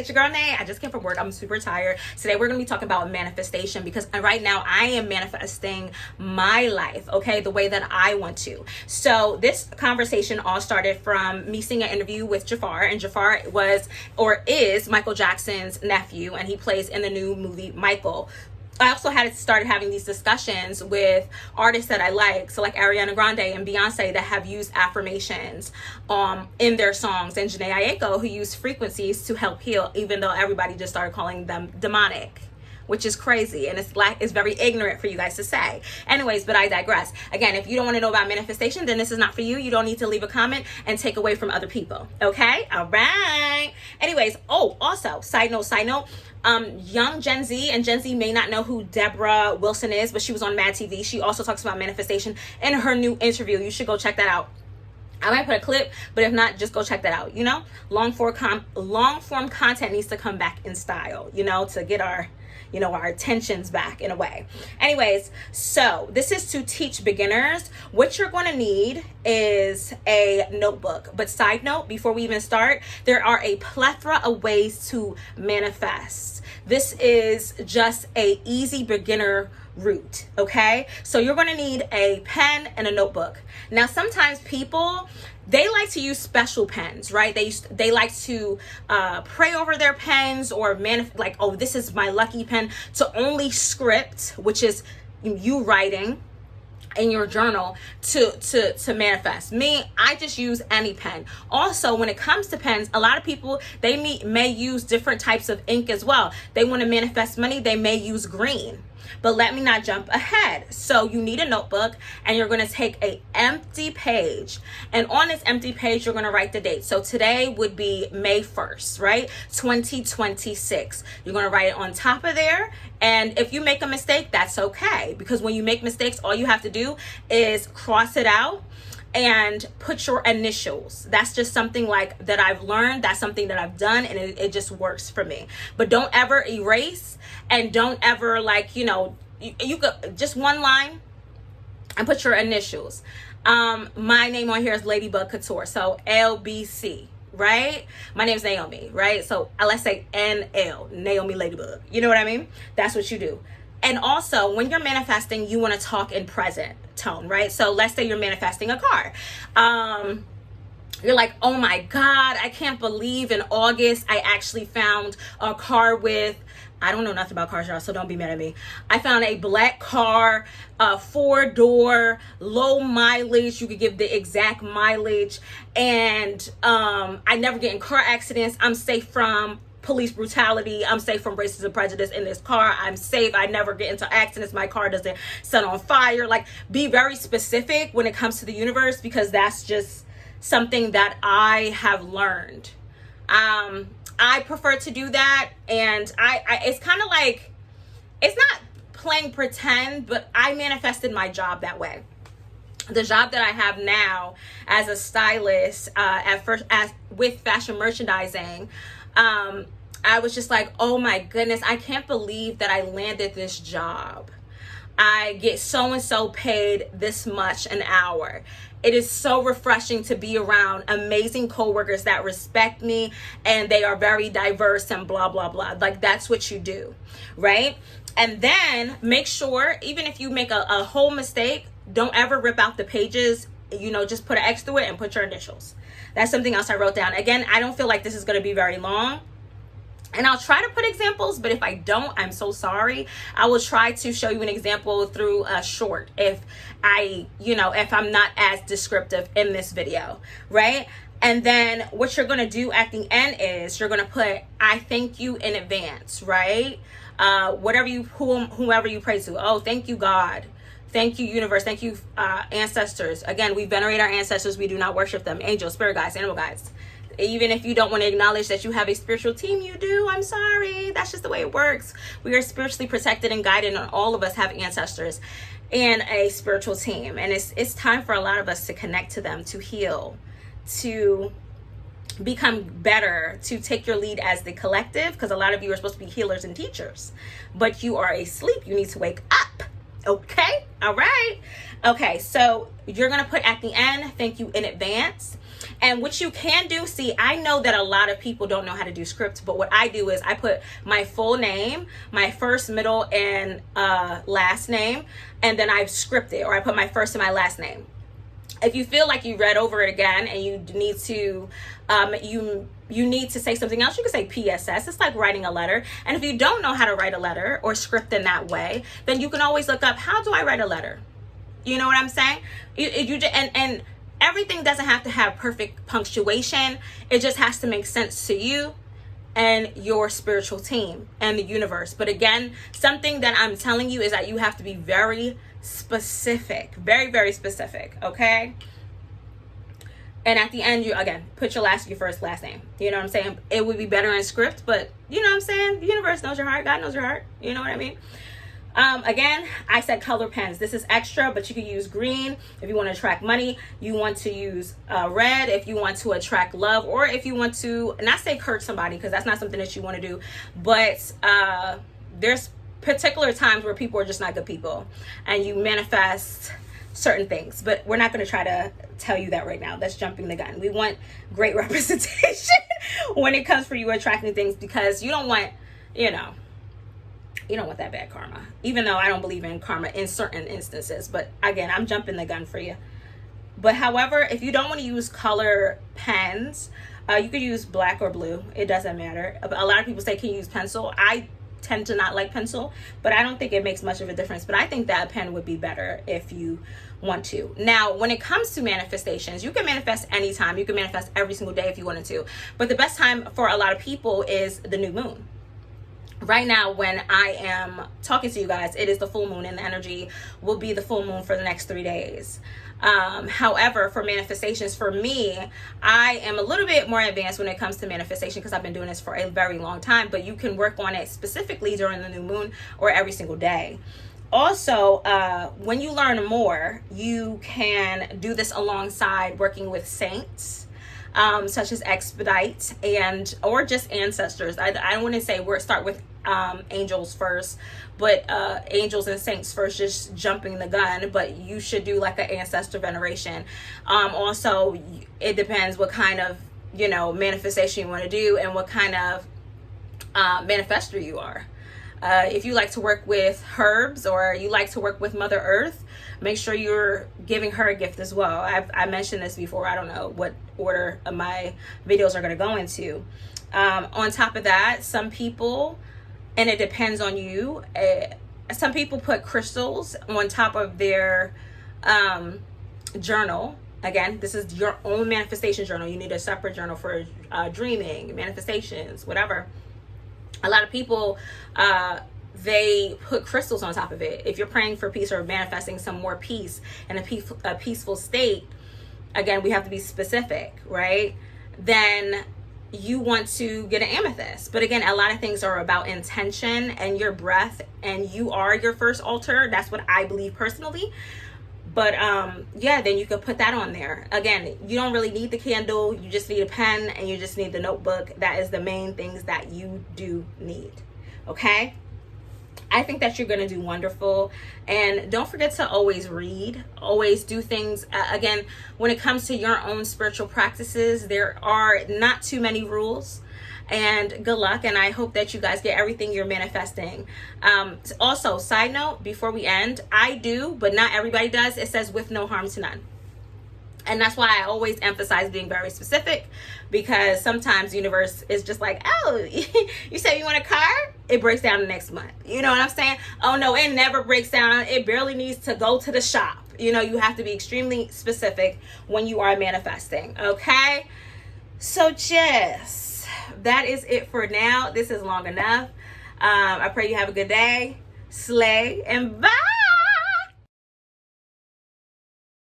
It's your girl Nay. I just came from work. I'm super tired. Today we're going to be talking about manifestation because right now I am manifesting my life, okay, the way that I want to. So this conversation all started from me seeing an interview with Jafar, and Jafar was or is Michael Jackson's nephew, and he plays in the new movie Michael. I also started having these discussions with artists that I like, so like Ariana Grande and Beyonce, that have used affirmations in their songs, and Jhené Aiko, who used frequencies to help heal, even though everybody just started calling them demonic, which is crazy, and it's very ignorant for you guys to say. Anyways, but I digress. Again, if you don't want to know about manifestation, then this is not for you. You don't need to leave a comment and take away from other people. Okay? All right. Anyways, also, side note, young Gen Z, and Gen Z may not know who Deborah Wilson is, but she was on Mad TV. She also talks about manifestation in her new interview. You should go check that out. I might put a clip, but if not, just go check that out. You know, long form content needs to come back in style, you know, to get our attentions back in a way. Anyways, so this is to teach beginners. What you're going to need is a notebook. But side note, before we even start, there are a plethora of ways to manifest. This is just a easy beginner route, okay? So you're going to need a pen and a notebook. Now, sometimes people, they like to use special pens, right? They like to pray over their pens, or like, oh, this is my lucky pen, to only script, which is you writing in your journal to manifest. Me, I just use any pen. Also, when it comes to pens, a lot of people, they may use different types of ink as well. They want to manifest money, they may use green. But let me not jump ahead. So you need a notebook, and you're going to take an empty page. And on this empty page, you're going to write the date. So today would be May 1st, right? 2026. You're going to write it on top of there. And if you make a mistake, that's okay. Because when you make mistakes, all you have to do is cross it out and put your initials. That's just something like that I've learned. That's something that I've done, and it just works for me. But don't ever erase, and don't ever, like, you could just one line and put your initials. My name on here is Ladybug Couture, so LBC, right? My name is Naomi, right? So let's say NL, Naomi Ladybug. You know what I mean? That's what you do. And also, when you're manifesting, you want to talk in present tone, right? So let's say you're manifesting a car. You're like, oh my God, I can't believe in August I actually found a car with, I don't know nothing about cars, y'all, so don't be mad at me. I found a black car, a 4-door, low mileage. You could give the exact mileage. And I never get in car accidents. I'm safe from police brutality. I'm safe from racism, prejudice in this car. I'm safe. I never get into accidents. My car doesn't set on fire. Like, be very specific when it comes to the universe, because that's just something that I have learned. I prefer to do that, and I it's kind of like, it's not playing pretend, but I manifested my job that way. The job that I have now as a stylist, with fashion merchandising, I was just like, oh my goodness, I can't believe that I landed this job. I get so-and-so paid this much an hour. It is so refreshing to be around amazing coworkers that respect me, and they are very diverse and blah, blah, blah. Like, that's what you do, right? And then make sure, even if you make a whole mistake, don't ever rip out the pages. Just put an X through it and put your initials. That's something else I wrote down. Again, I don't feel like this is going to be very long, and I'll try to put examples, but if I don't, I'm so sorry. I will try to show you an example through a short if I'm not as descriptive in this video, right? And then what you're going to do at the end is you're going to put, I thank you in advance, right? Whoever you pray to. Oh, thank you, God. Thank you, universe. Thank you, ancestors. Again, we venerate our ancestors. We do not worship them. Angels, spirit guides, animal guides. Even if you don't want to acknowledge that you have a spiritual team, you do. I'm sorry. That's just the way it works. We are spiritually protected and guided, and all of us have ancestors and a spiritual team. And it's time for a lot of us to connect to them, to heal, to become better, to take your lead as the collective, because a lot of you are supposed to be healers and teachers, but you are asleep. You need to wake up. Okay, all right. Okay, so you're gonna put at the end, thank you in advance. And what you can do, see, I know that a lot of people don't know how to do scripts, but what I do is I put my full name, my first, middle, and last name, and then I script it, or I put my first and my last name. If you feel like you read over it again and you need to you need to say something else, you can say PSS. It's like writing a letter. And if you don't know how to write a letter or script in that way, then you can always look up, how do I write a letter? You know what I'm saying? And everything doesn't have to have perfect punctuation. It just has to make sense to you and your spiritual team and the universe. But again, something that I'm telling you is that you have to be very specific, very, very specific. Okay. And at the end, you again put your first, last name. You know what I'm saying? It would be better in script, but you know what I'm saying? The universe knows your heart. God knows your heart. You know what I mean? Again, I said color pens. This is extra, but you can use green if you want to attract money. You want to use red if you want to attract love, or if you want to not say hurt somebody, because that's not something that you want to do. But there's particular times where people are just not good people, and you manifest certain things. But we're not going to try to tell you that right now. That's jumping the gun. We want great representation when it comes for you attracting things, because you don't want, you don't want that bad karma, even though I don't believe in karma in certain instances. But again, I'm jumping the gun for you. But however, if you don't want to use color pens, you could use black or blue. It doesn't matter. A lot of people say, can you use pencil? I tend to not like pencil, but I don't think it makes much of a difference. But I think that a pen would be better if you want to. Now, when it comes to manifestations, you can manifest anytime. You can manifest every single day if you wanted to. But the best time for a lot of people is the new moon. Right now, when I am talking to you guys, it is the full moon, and the energy will be the full moon for the next 3 days. However, for manifestations, for me, I am a little bit more advanced when it comes to manifestation, because I've been doing this for a very long time. But you can work on it specifically during the new moon or every single day. Also, when you learn more, you can do this alongside working with saints, such as Expedite or just ancestors. I wouldn't say start with angels first, but angels and saints first, just jumping the gun. But you should do like an ancestor veneration. Also, it depends what kind of manifestation you want to do and what kind of manifestor you are. If you like to work with herbs, or you like to work with Mother Earth, make sure you're giving her a gift as well. I mentioned this before. I don't know what order of my videos are going to go into. On top of that, some people, and it depends on you, some people put crystals on top of their journal. Again, this is your own manifestation journal. You need a separate journal for dreaming, manifestations, whatever. A lot of people, they put crystals on top of it. If you're praying for peace or manifesting some more peace and a peaceful state, again, we have to be specific, right? Then you want to get an amethyst. But again, a lot of things are about intention and your breath, and you are your first altar. That's what I believe personally. But yeah, then you could put that on there. Again, you don't really need the candle. You just need a pen, and you just need the notebook. That is the main things that you do need. Okay? I think that you're going to do wonderful. And don't forget to always read. Always do things. Again, when it comes to your own spiritual practices, there are not too many rules. And good luck, and I hope that you guys get everything you're manifesting. Also, side note, before we end, I do, but not everybody does. It says with no harm to none. And that's why I always emphasize being very specific, because sometimes the universe is just like, oh, you said you want a car? It breaks down the next month. You know what I'm saying? Oh, no, it never breaks down. It barely needs to go to the shop. You have to be extremely specific when you are manifesting, okay? So that is it for now. This is long enough. I pray you have a good day. Slay and bye.